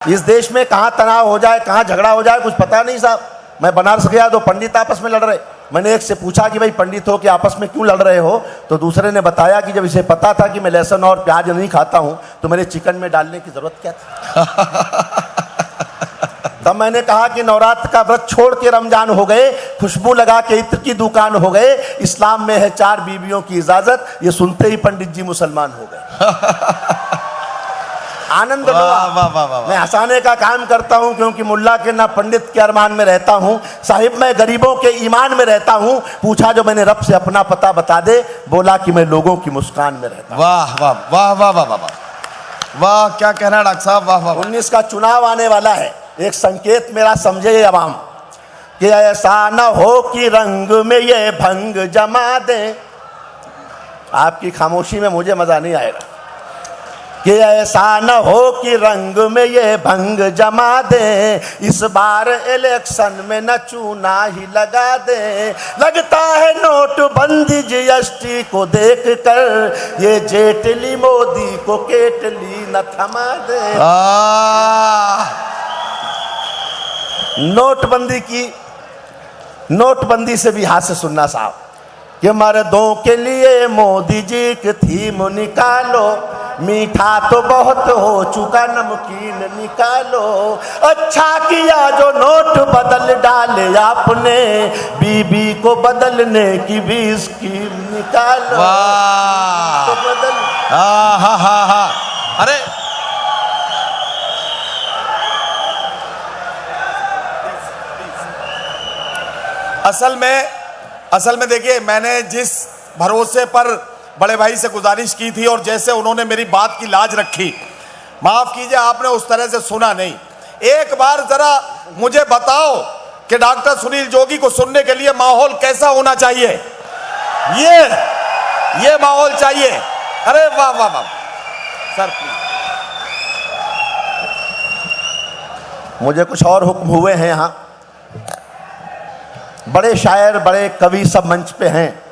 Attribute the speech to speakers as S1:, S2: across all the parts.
S1: इस देश में कहाँ तनाव हो जाए, कहाँ झगड़ा हो जाए, कुछ पता नहीं साहब। मैं बनारस गया तो पंडित आपस में लड़ रहे। मैंने एक से पूछा कि भाई पंडित हो कि आपस में क्यों लड़ रहे हो, तो दूसरे ने बताया कि जब इसे पता था कि मैं लहसुन और प्याज नहीं खाता हूँ तो मेरे चिकन में डालने की जरूरत क्या थी। तब मैंने कहा कि नवरात्र का व्रत छोड़ के रमजान हो गए, खुशबू लगा के इत्र की दुकान हो गए, इस्लाम में है 4 बीवियों की इजाजत, ये सुनते ही पंडित जी मुसलमान हो गए। आनंद लो। मैं हंसाने का काम करता हूं क्योंकि मुल्ला के ना पंडित के अरमान में रहता हूं, साहिब मैं गरीबों के ईमान में रहता हूं। पूछा जो मैंने रब से अपना पता बता दे, बोला कि मैं लोगों की मुस्कान में रहता हूं।
S2: वाह वाह वाह वाह वाह वाह वाह, क्या कहना डॉक्टर साहब, वाह वाह।
S1: 19 का चुनाव आने वाला है, एक संकेत मेरा समझे अवाम कि ऐसा न हो कि रंग में ये भंग जमा दे। आपकी खामोशी में मुझे मजा नहीं आएगा। कि ऐसा न हो कि रंग में ये भंग जमा दे, इस बार इलेक्शन में न चूना ही लगा दे। लगता है नोटबंदी जीएसटी को देख कर ये जेटली मोदी को केटली न थमा दे। नोटबंदी से भी हाथ से सुनना साहब कि मर्दों के लिए मोदी जी की थीम निकालो, मीठा तो बहुत हो चुका नमकीन निकालो। अच्छा किया जो नोट बदल डाले आपने, बीबी को बदलने की भी स्कीम निकालो।
S2: वाह,
S1: तो बदल
S2: हा। अरे असल में देखिए, मैंने जिस भरोसे पर बड़े भाई से गुजारिश की थी और जैसे उन्होंने मेरी बात की लाज रखी, माफ कीजिए आपने उस तरह से सुना नहीं। एक बार जरा मुझे बताओ कि डॉक्टर सुनील जोगी को सुनने के लिए माहौल कैसा होना चाहिए। ये माहौल चाहिए। अरे वाह वाह वाह सर,
S1: मुझे कुछ और हुक्म हुए हैं। यहाँ बड़े शायर बड़े कवि सब मंच पे हैं।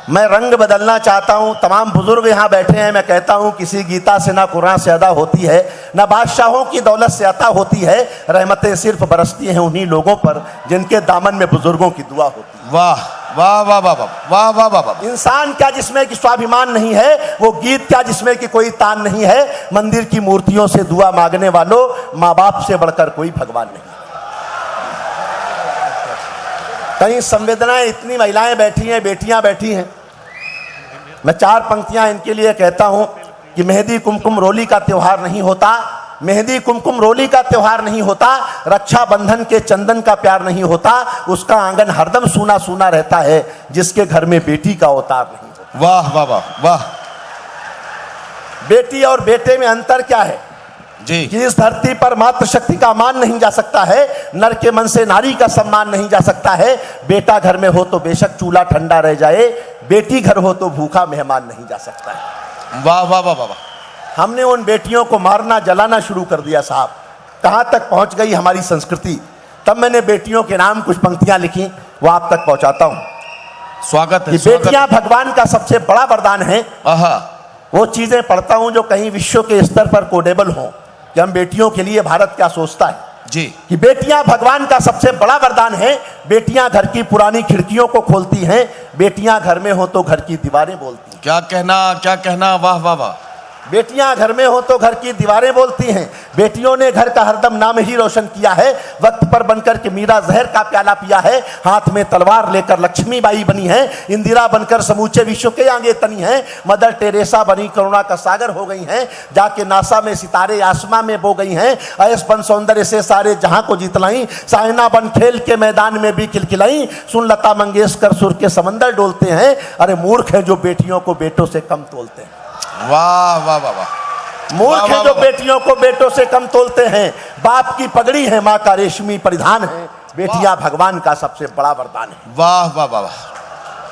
S1: मैं रंग बदलना चाहता हूँ। तमाम बुजुर्ग यहाँ बैठे हैं। मैं कहता हूँ किसी गीता से ना कुरान से अदा होती है, ना बादशाहों की दौलत से अता होती है। रहमतें सिर्फ बरसती हैं उन्हीं लोगों पर जिनके दामन में बुजुर्गों की दुआ होती है।
S2: वाह वाह वाह वाह वाह वाह वाह वाह।
S1: इंसान क्या जिसमें कि स्वाभिमान नहीं है, वो गीत क्या जिसमें कि कोई तान नहीं है। मंदिर की मूर्तियों से दुआ मांगने वालों, माँ बाप से बढ़कर कोई भगवान नहीं। कहीं संवेदनाएं, इतनी महिलाएं बैठी हैं, बेटियां बैठी हैं। मैं 4 पंक्तियां इनके लिए कहता हूं कि मेहंदी कुमकुम रोली का त्योहार नहीं होता, मेहंदी कुमकुम रोली का त्योहार नहीं होता, रक्षाबंधन के चंदन का प्यार नहीं होता, उसका आंगन हरदम सूना सूना रहता है जिसके घर में बेटी का अवतार नहीं होता।
S2: वाह वाह वाह वाह।
S1: बेटी और बेटे में अंतर क्या है
S2: जी?
S1: कि इस धरती पर मातृशक्ति का मान नहीं जा सकता है, नर के मन से नारी का सम्मान नहीं जा सकता है। बेटा घर में हो तो बेशक चूल्हा ठंडा रह जाए, बेटी घर हो तो भूखा मेहमान नहीं जा सकता है।
S2: वाह वाह वाह वाह।
S1: हमने उन बेटियों को मारना जलाना शुरू कर दिया साहब। कहाँ तक पहुँच गई हमारी संस्कृति। तब मैंने बेटियों के नाम कुछ पंक्तियाँ लिखी, वो आप तक पहुँचाता हूँ।
S2: स्वागत है।
S1: बेटियाँ भगवान का सबसे बड़ा वरदान है। वो चीज़ें पढ़ता हूँ जो कहीं विश्व के स्तर पर कोडेबल हों कि हम बेटियों के लिए भारत क्या सोचता है
S2: जी।
S1: कि बेटियां भगवान का सबसे बड़ा वरदान है। बेटियां घर की पुरानी खिड़कियों को खोलती हैं, बेटियां घर में हो तो घर की दीवारें बोलती हैं।
S2: क्या कहना, वाह वाह वाह।
S1: बेटियां घर में हो तो घर की दीवारें बोलती हैं। बेटियों ने घर का हरदम नाम ही रोशन किया है। वक्त पर बनकर के मीरा जहर का प्याला पिया है, हाथ में तलवार लेकर लक्ष्मीबाई बनी है, इंदिरा बनकर समूचे विश्व के आगे तनी है, मदर टेरेसा बनी करुणा का सागर हो गई हैं, जाके नासा में सितारे आसमां में बो गई हैं, ऐस बन सौंदर्य से सारे जहां को जीतलाई, साइना बन खेल के मैदान में भी खिलखिलाई, सुन लता मंगेशकर सुर के समंदर डोलते हैं। अरे मूर्ख है जो बेटियों को बेटों से कम तोलते हैं।
S2: वाह वाह वाह वाह।
S1: मूर्ख है जो बेटियों को बेटों से कम तोलते हैं। बाप की पगड़ी है, माँ का रेशमी परिधान है, बेटियां भगवान का सबसे बड़ा वरदान है।
S2: वाह वाह वाह वाह।